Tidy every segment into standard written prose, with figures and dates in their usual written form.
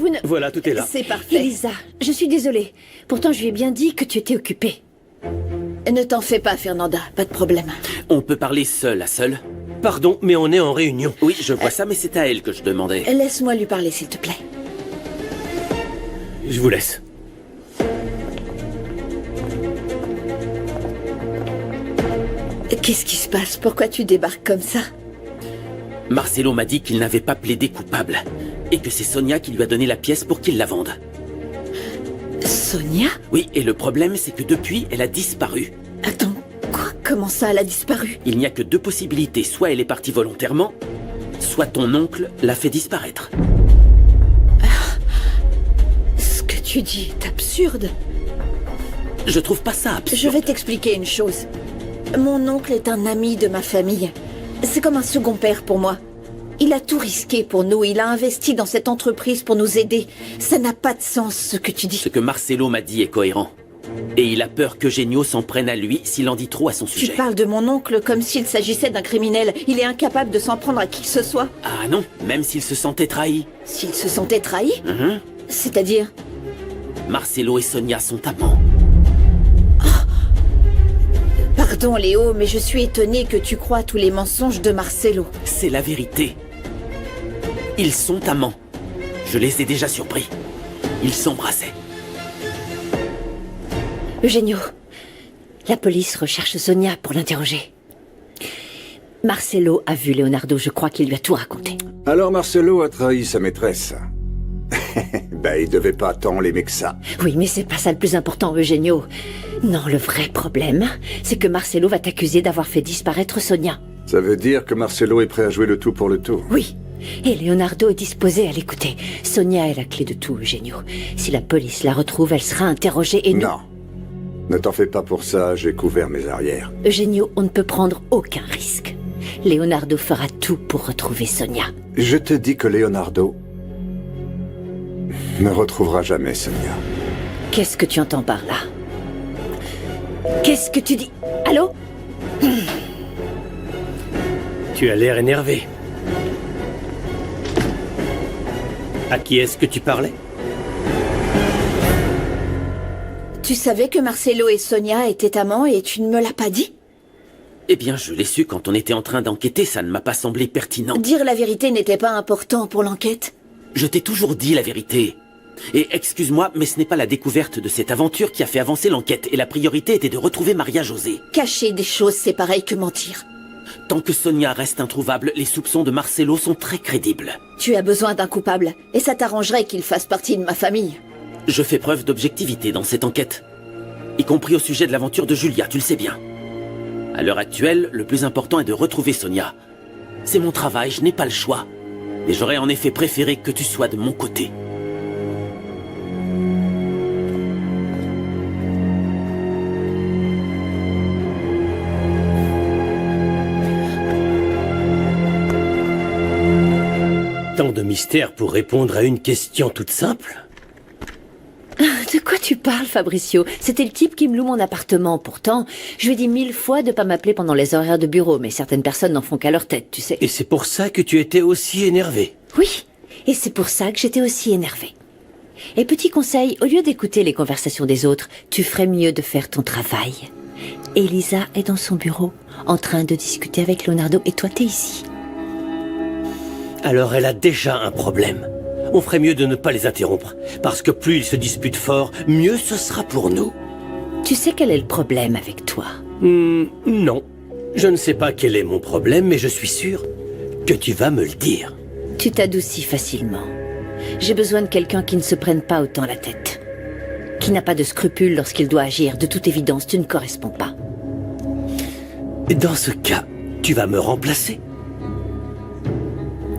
vous ne... Voilà, tout est là. C'est parfait. Elisa, je suis désolée. Pourtant, je lui ai bien dit que tu étais occupée. Ne t'en fais pas, Fernanda, pas de problème. On peut parler seul à seul? Pardon, mais on est en réunion. Oui, je vois ça, mais c'est à elle que je demandais. Laisse-moi lui parler, s'il te plaît. Je vous laisse. Qu'est-ce qui se passe? Pourquoi tu débarques comme ça? Marcelo m'a dit qu'il n'avait pas plaidé coupable. Et que c'est Sonia qui lui a donné la pièce pour qu'il la vende. Sonia? Oui, et le problème, c'est que depuis, elle a disparu. Attends, quoi? Comment ça, elle a disparu? Il n'y a que deux possibilités. Soit elle est partie volontairement, soit ton oncle l'a fait disparaître. Ce que tu dis est absurde. Je trouve pas ça absurde. Je vais t'expliquer une chose. Mon oncle est un ami de ma famille. C'est comme un second père pour moi. Il a tout risqué pour nous. Il a investi dans cette entreprise pour nous aider. Ça n'a pas de sens, ce que tu dis. Ce que Marcelo m'a dit est cohérent. Et il a peur qu'Eugenio s'en prenne à lui s'il en dit trop à son Tu sujet. parles de mon oncle comme s'il s'agissait d'un criminel. Il est incapable de s'en prendre à qui que ce soit. Ah non, même s'il se sentait trahi. S'il se sentait trahi? Mhm. C'est-à-dire? Marcelo et Sonia sont amants. Pardon, Léo, mais je suis étonnée que tu crois tous les mensonges de Marcelo. C'est la vérité. Ils sont amants. Je les ai déjà surpris. Ils s'embrassaient. Eugenio, la police recherche Sonia pour l'interroger. Marcelo a vu Leonardo, je crois qu'il lui a tout raconté. Alors Marcelo a trahi sa maîtresse. Ben, il devait pas tant l'aimer que ça. Oui, mais c'est pas ça le plus important, Eugenio. Non, le vrai problème, c'est que Marcelo va t'accuser d'avoir fait disparaître Sonia. Ça veut dire que Marcelo est prêt à jouer le tout pour le tout. Oui, et Leonardo est disposé à l'écouter. Sonia est la clé de tout, Eugenio. Si la police la retrouve, elle sera interrogée et nous... Non. Ne t'en fais pas pour ça, j'ai couvert mes arrières. Eugenio, on ne peut prendre aucun risque. Leonardo fera tout pour retrouver Sonia. Je te dis que Leonardo ne retrouvera jamais Sonia. Qu'est-ce que tu entends par là? Qu'est-ce que tu dis? Allô? Tu as l'air énervé. À qui est-ce que tu parlais? Tu savais que Marcelo et Sonia étaient amants et tu ne me l'as pas dit? Eh bien, je l'ai su quand on était en train d'enquêter, ça ne m'a pas semblé pertinent. Dire la vérité n'était pas important pour l'enquête? Je t'ai toujours dit la vérité. Et excuse-moi, mais ce n'est pas la découverte de cette aventure qui a fait avancer l'enquête, et la priorité était de retrouver Maria José. Cacher des choses, c'est pareil que mentir. Tant que Sonia reste introuvable, les soupçons de Marcelo sont très crédibles. Tu as besoin d'un coupable, et ça t'arrangerait qu'il fasse partie de ma famille. Je fais preuve d'objectivité dans cette enquête, y compris au sujet de l'aventure de Julia, tu le sais bien. À l'heure actuelle, le plus important est de retrouver Sonia. C'est mon travail, je n'ai pas le choix. Et j'aurais en effet préféré que tu sois de mon côté. Tant de mystère pour répondre à une question toute simple? De quoi tu parles, Fabricio? C'était le type qui me loue mon appartement. Pourtant, je lui ai dit 1000 fois de pas m'appeler pendant les horaires de bureau, mais certaines personnes n'en font qu'à leur tête, tu sais. Et c'est pour ça que tu étais aussi énervé? Oui, et c'est pour ça que j'étais aussi énervée. Et petit conseil, au lieu d'écouter les conversations des autres, tu ferais mieux de faire ton travail. Elisa est dans son bureau, en train de discuter avec Leonardo, et toi t'es ici. Alors elle a déjà un problème. On ferait mieux de ne pas les interrompre, parce que plus ils se disputent fort, mieux ce sera pour nous. Tu sais quel est le problème avec toi? Non. Je ne sais pas quel est mon problème, mais je suis sûr que tu vas me le dire. Tu t'adoucis facilement. J'ai besoin de quelqu'un qui ne se prenne pas autant la tête. Qui n'a pas de scrupules lorsqu'il doit agir. De toute évidence, tu ne corresponds pas. Dans ce cas, tu vas me remplacer?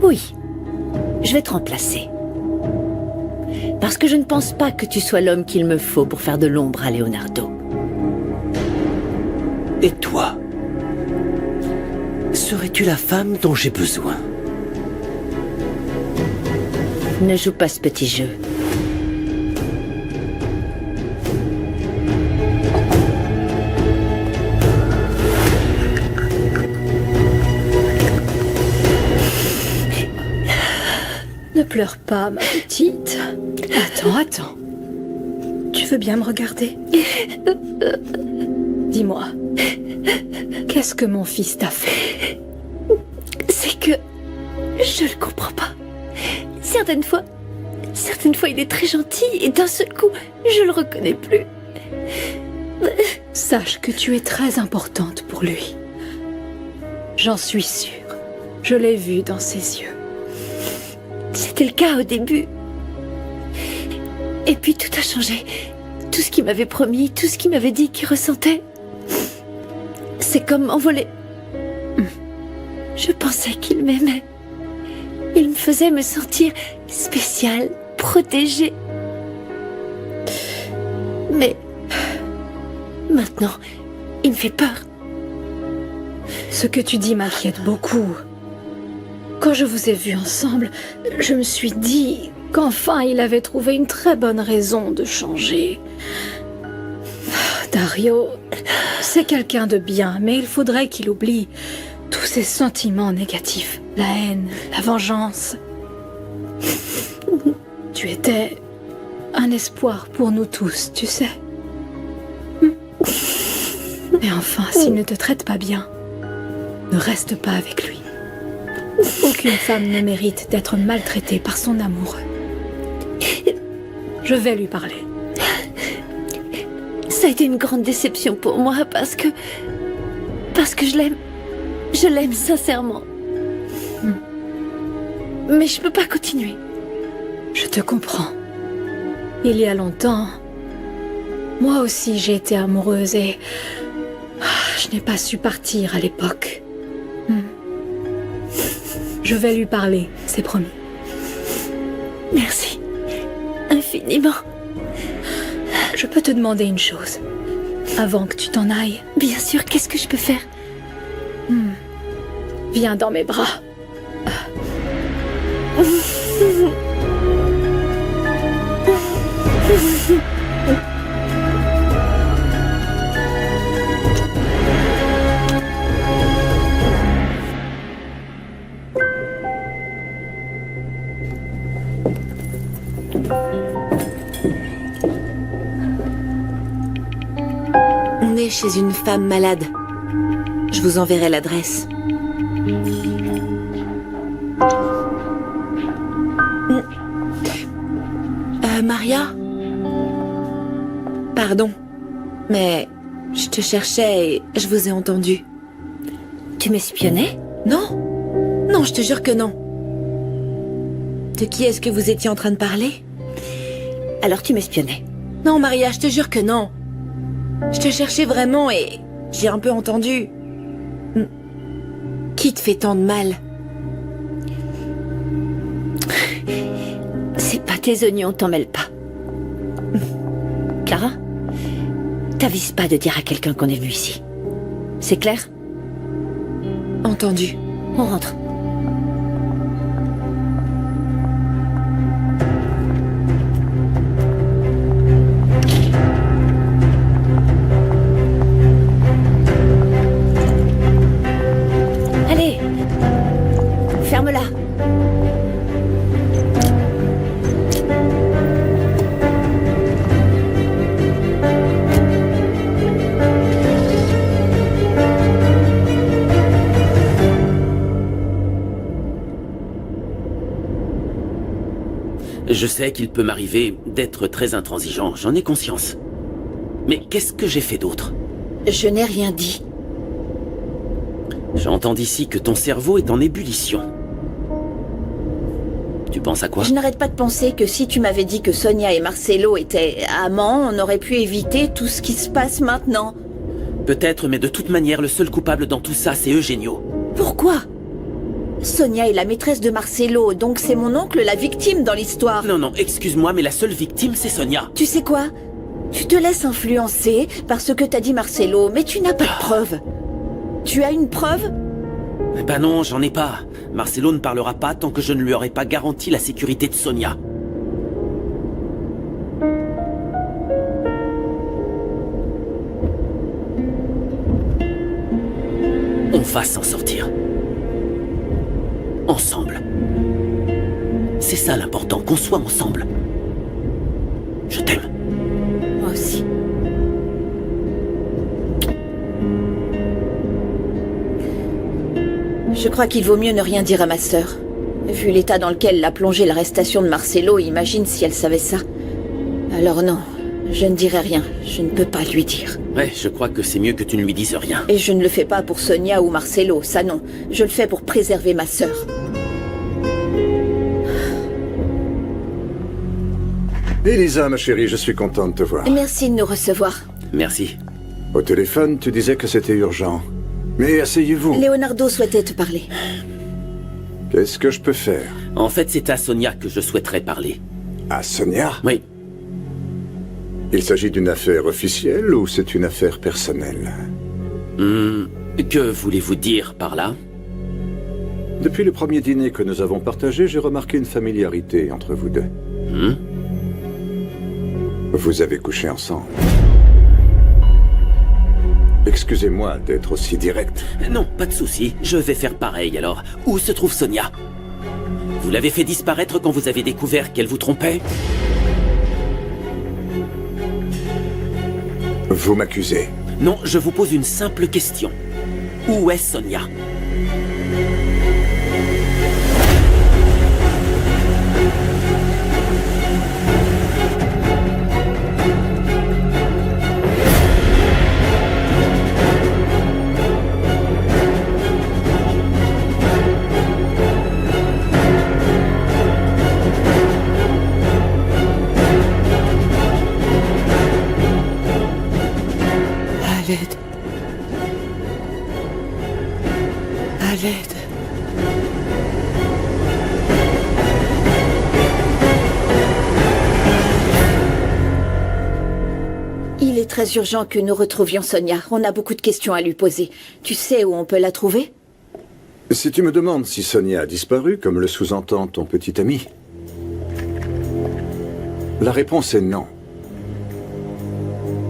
Oui. Je vais te remplacer. Parce que je ne pense pas que tu sois l'homme qu'il me faut pour faire de l'ombre à Leonardo. Et toi? Serais-tu la femme dont j'ai besoin? Ne joue pas ce petit jeu. Ne pleure pas, ma petite. Attends. Tu veux bien me regarder? Dis-moi, qu'est-ce que mon fils t'a fait? C'est que... je le comprends pas. Certaines fois, il est très gentil et d'un seul coup, je le reconnais plus. Sache que tu es très importante pour lui. J'en suis sûre. Je l'ai vu dans ses yeux. C'était le cas au début. Et puis tout a changé. Tout ce qu'il m'avait promis, tout ce qu'il m'avait dit qu'il ressentait, c'est comme envolé. Je pensais qu'il m'aimait. Il me faisait me sentir spéciale, protégée. Mais maintenant, il me fait peur. Ce que tu dis m'inquiète beaucoup. Quand je vous ai vus ensemble, je me suis dit qu'enfin il avait trouvé une très bonne raison de changer. Dario, c'est quelqu'un de bien, mais il faudrait qu'il oublie tous ses sentiments négatifs. La haine, la vengeance. Tu étais un espoir pour nous tous, tu sais. Mais enfin, s'il ne te traite pas bien, ne reste pas avec lui. Aucune femme ne mérite d'être maltraitée par son amoureux. Je vais lui parler. Ça a été une grande déception pour moi parce que je l'aime. Je l'aime sincèrement. Mais je peux pas continuer. Je te comprends. Il y a longtemps, moi aussi j'ai été amoureuse et je n'ai pas su partir à l'époque. Je vais lui parler, c'est promis. Merci. Infiniment. Je peux te demander une chose, avant que tu t'en ailles. Bien sûr, qu'est-ce que je peux faire? Viens dans mes bras. On est chez une femme malade. Je vous enverrai l'adresse. Maria? Pardon, mais je te cherchais et je vous ai entendu. Tu m'espionnais? Non? Non, je te jure que non. De qui est-ce que vous étiez en train de parler? Alors tu m'espionnais? Non, Maria, je te jure que non. Je te cherchais vraiment et j'ai un peu entendu. Qui te fait tant de mal? C'est pas tes oignons, t'en mêles pas. Clara, t'avises pas de dire à quelqu'un qu'on est venu ici. C'est clair? Entendu. On rentre. Allez, ferme-la. Je sais qu'il peut m'arriver d'être très intransigeant, j'en ai conscience. Mais qu'est-ce que j'ai fait d'autre? Je n'ai rien dit. J'entends d'ici que ton cerveau est en ébullition. Tu penses à quoi? Je n'arrête pas de penser que si tu m'avais dit que Sonia et Marcelo étaient amants, on aurait pu éviter tout ce qui se passe maintenant. Peut-être, mais de toute manière, le seul coupable dans tout ça, c'est Eugenio. Pourquoi? Sonia est la maîtresse de Marcelo, donc c'est mon oncle la victime dans l'histoire. Non, excuse-moi, mais la seule victime, c'est Sonia. Tu sais quoi? Tu te laisses influencer par ce que t'as dit Marcelo, mais tu n'as pas de preuve. Tu as une preuve? Ben non, j'en ai pas. Marcelo ne parlera pas tant que je ne lui aurai pas garanti la sécurité de Sonia. On va s'en sortir. Ensemble. C'est ça l'important, qu'on soit ensemble. Je t'aime. Moi aussi. Je crois qu'il vaut mieux ne rien dire à ma sœur. Vu l'état dans lequel l'a plongé l'arrestation de Marcelo, imagine si elle savait ça. Alors non, je ne dirai rien. Je ne peux pas lui dire. Ouais, je crois que c'est mieux que tu ne lui dises rien. Et je ne le fais pas pour Sonia ou Marcelo, ça non. Je le fais pour préserver ma sœur. Elisa, ma chérie, je suis content de te voir. Merci de nous recevoir. Merci. Au téléphone, tu disais que c'était urgent. Mais asseyez-vous. Leonardo souhaitait te parler. Qu'est-ce que je peux faire? En fait, c'est à Sonia que je souhaiterais parler. À Sonia? Oui. Il s'agit d'une affaire officielle ou c'est une affaire personnelle? Que voulez-vous dire par là? Depuis le premier dîner que nous avons partagé, j'ai remarqué une familiarité entre vous deux. Vous avez couché ensemble. Excusez-moi d'être aussi direct. Non, pas de souci. Je vais faire pareil alors. Où se trouve Sonia? Vous l'avez fait disparaître quand vous avez découvert qu'elle vous trompait? Vous m'accusez. Non, je vous pose une simple question. Où est Sonia? À l'aide. À l'aide. Il est très urgent que nous retrouvions Sonia. On a beaucoup de questions à lui poser. Tu sais où on peut la trouver? Si tu me demandes si Sonia a disparu, comme le sous-entend ton petit ami, la réponse est non.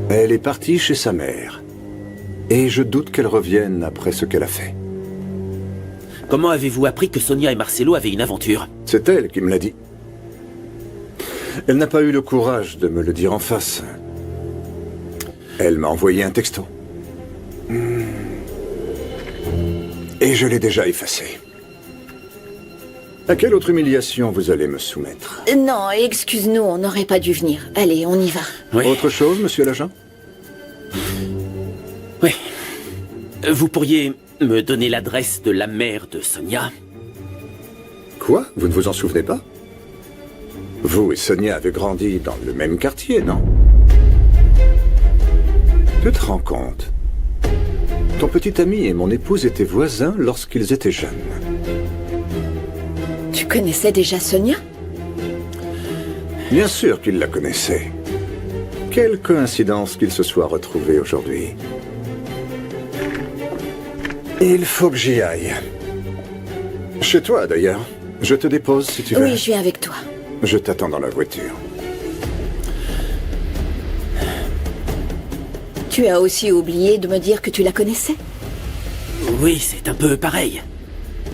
Elle est partie chez sa mère. Et je doute qu'elle revienne après ce qu'elle a fait. Comment avez-vous appris que Sonia et Marcelo avaient une aventure? C'est elle qui me l'a dit. Elle n'a pas eu le courage de me le dire en face. Elle m'a envoyé un texto. Et je l'ai déjà effacé. À quelle autre humiliation vous allez me soumettre? Non, excuse-nous, on n'aurait pas dû venir. Allez, on y va. Oui. Autre chose, monsieur l'agent? Oui. Vous pourriez me donner l'adresse de la mère de Sonia? Quoi? Vous ne vous en souvenez pas? Vous et Sonia avez grandi dans le même quartier, non? Tu te rends compte? Ton petit ami et mon épouse étaient voisins lorsqu'ils étaient jeunes. Tu connaissais déjà Sonia? Bien sûr qu'il la connaissait. Quelle coïncidence qu'ils se soient retrouvés aujourd'hui. Il faut que j'y aille. Chez toi, d'ailleurs. Je te dépose si tu veux. Oui, je viens avec toi. Je t'attends dans la voiture. Tu as aussi oublié de me dire que tu la connaissais? Oui, c'est un peu pareil.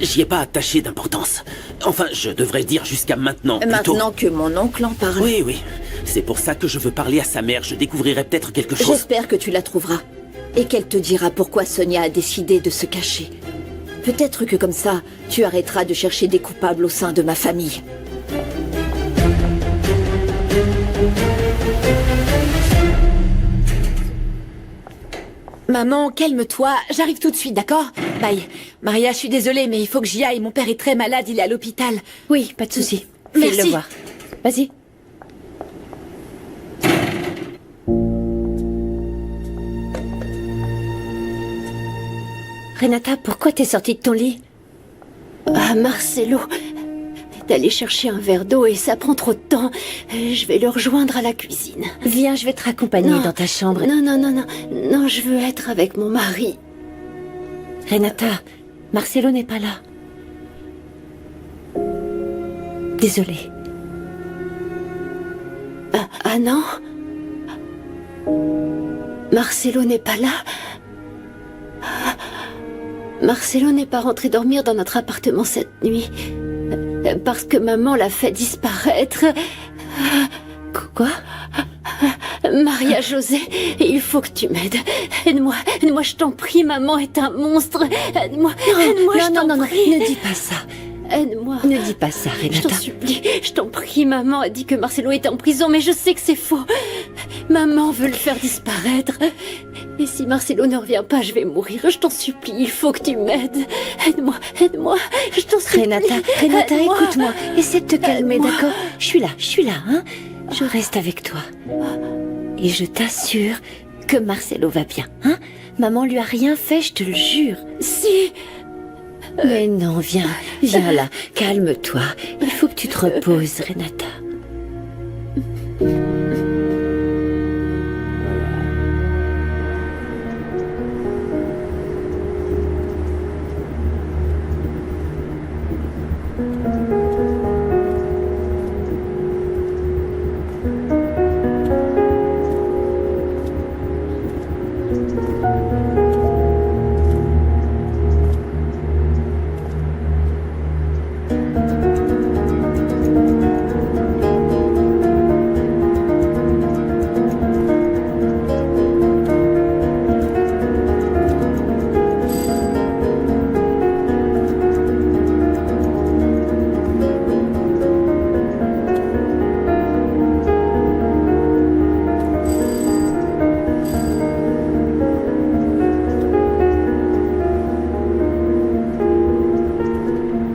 J'y ai pas attaché d'importance. Enfin, je devrais dire jusqu'à maintenant. Plutôt. Maintenant que mon oncle en parle. Oui, oui. C'est pour ça que je veux parler à sa mère. Je découvrirai peut-être quelque chose. J'espère que tu la trouveras. Et qu'elle te dira pourquoi Sonia a décidé de se cacher. Peut-être que comme ça, tu arrêteras de chercher des coupables au sein de ma famille. Maman, calme-toi. J'arrive tout de suite, d'accord? Bye. Maria, je suis désolée, mais il faut que j'y aille. Mon père est très malade, il est à l'hôpital. Oui, pas de souci. Merci. Fais-le voir. Vas-y. Renata, pourquoi t'es sortie de ton lit? Ah, Marcelo est allé chercher un verre d'eau et ça prend trop de temps. Je vais le rejoindre à la cuisine. Viens, je vais te raccompagner Non. dans ta chambre. Non, non, non, non. Non, je veux être avec mon mari. Renata, Marcelo n'est pas là. Désolée. Ah non? Marcelo n'est pas là? Marcelo n'est pas rentré dormir dans notre appartement cette nuit. parce que maman l'a fait disparaître. Quoi? Maria José, il faut que tu m'aides. Aide-moi, je t'en prie, maman est un monstre. Aide-moi, je t'en prie. Ne dis pas ça. Aide-moi. Ne dis pas ça, Je t'en Renata. supplie, je t'en prie, maman a dit que Marcelo était en prison, mais je sais que c'est faux. Maman veut le faire disparaître. Et si Marcelo ne revient pas, je vais mourir. Je t'en supplie, il faut que tu m'aides. Aide-moi, je t'en supplie. Renata, Aide-moi. écoute-moi. Essaie de te calmer, Aide-moi. d'accord? Je suis là, hein? Je reste avec toi. Et je t'assure que Marcelo va bien, hein? Maman lui a rien fait, je te le jure. Si, Mais non, viens là, calme-toi. Il faut que tu te reposes, Renata.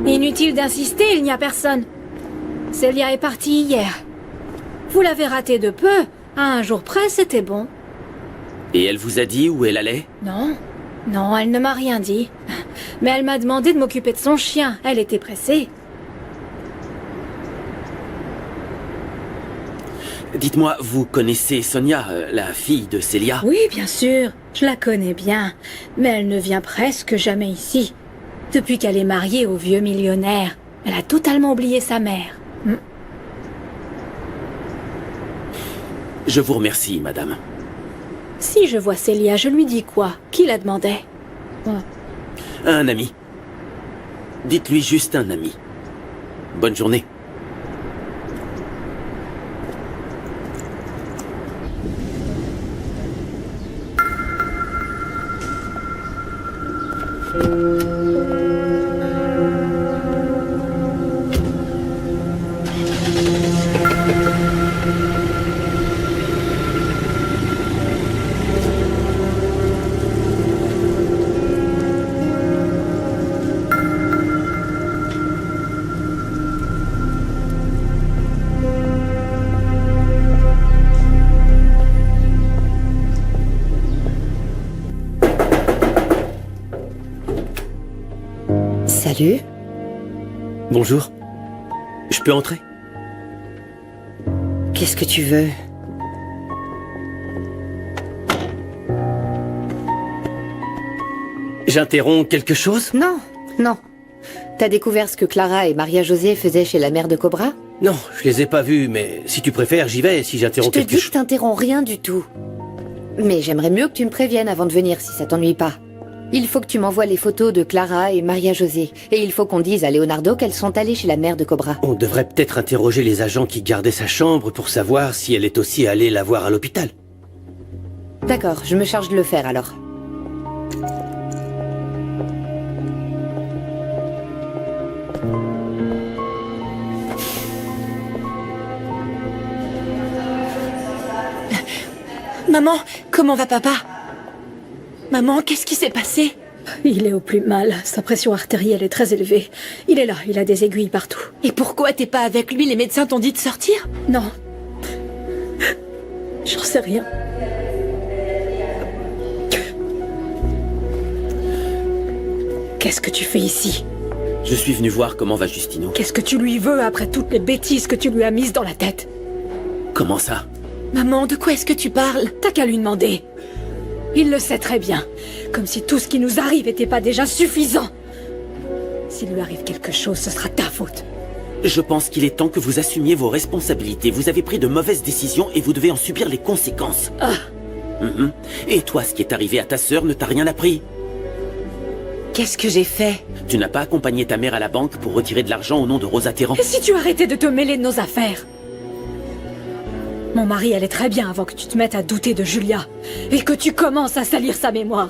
Inutile d'insister, il n'y a personne. Célia est partie hier. Vous l'avez ratée de peu. À un jour près, c'était bon. Et elle vous a dit où elle allait? Non, elle ne m'a rien dit. Mais elle m'a demandé de m'occuper de son chien. Elle était pressée. Dites-moi, vous connaissez Sonia, la fille de Célia? Oui, bien sûr. Je la connais bien. Mais elle ne vient presque jamais ici. Depuis qu'elle est mariée au vieux millionnaire, elle a totalement oublié sa mère. Je vous remercie, madame. Si je vois Célia, je lui dis quoi? Qui la demandait? Un ami. Dites-lui juste un ami. Bonne journée. Salut. Bonjour. Je peux entrer? Qu'est-ce que tu veux? J'interromps quelque chose? Non. T'as découvert ce que Clara et Maria José faisaient chez la mère de Cobra? Non, je les ai pas vus, mais si tu préfères, j'y vais si Je j'interromps te quelque dis que chose. t'interromps rien du tout. Mais j'aimerais mieux que tu me préviennes avant de venir si ça t'ennuie pas. Il faut que tu m'envoies les photos de Clara et Maria José. Et il faut qu'on dise à Leonardo qu'elles sont allées chez la mère de Cobra. On devrait peut-être interroger les agents qui gardaient sa chambre pour savoir si elle est aussi allée la voir à l'hôpital. D'accord, je me charge de le faire alors. Maman, comment va papa? Maman, qu'est-ce qui s'est passé? Il est au plus mal. Sa pression artérielle est très élevée. Il est là, il a des aiguilles partout. Et pourquoi t'es pas avec lui? Les médecins t'ont dit de sortir? Non. J'en sais rien. Qu'est-ce que tu fais ici? Je suis venu voir comment va Justino. Qu'est-ce que tu lui veux après toutes les bêtises que tu lui as mises dans la tête? Comment ça? Maman, de quoi est-ce que tu parles? T'as qu'à lui demander. Il le sait très bien. Comme si tout ce qui nous arrive n'était pas déjà suffisant. S'il lui arrive quelque chose, ce sera ta faute. Je pense qu'il est temps que vous assumiez vos responsabilités. Vous avez pris de mauvaises décisions et vous devez en subir les conséquences. Ah, Et toi, ce qui est arrivé à ta sœur ne t'a rien appris? Qu'est-ce que j'ai fait? Tu n'as pas accompagné ta mère à la banque pour retirer de l'argent au nom de Rosa Terran. Et si tu arrêtais de te mêler de nos affaires? Mon mari allait très bien avant que tu te mettes à douter de Julia. Et que tu commences à salir sa mémoire.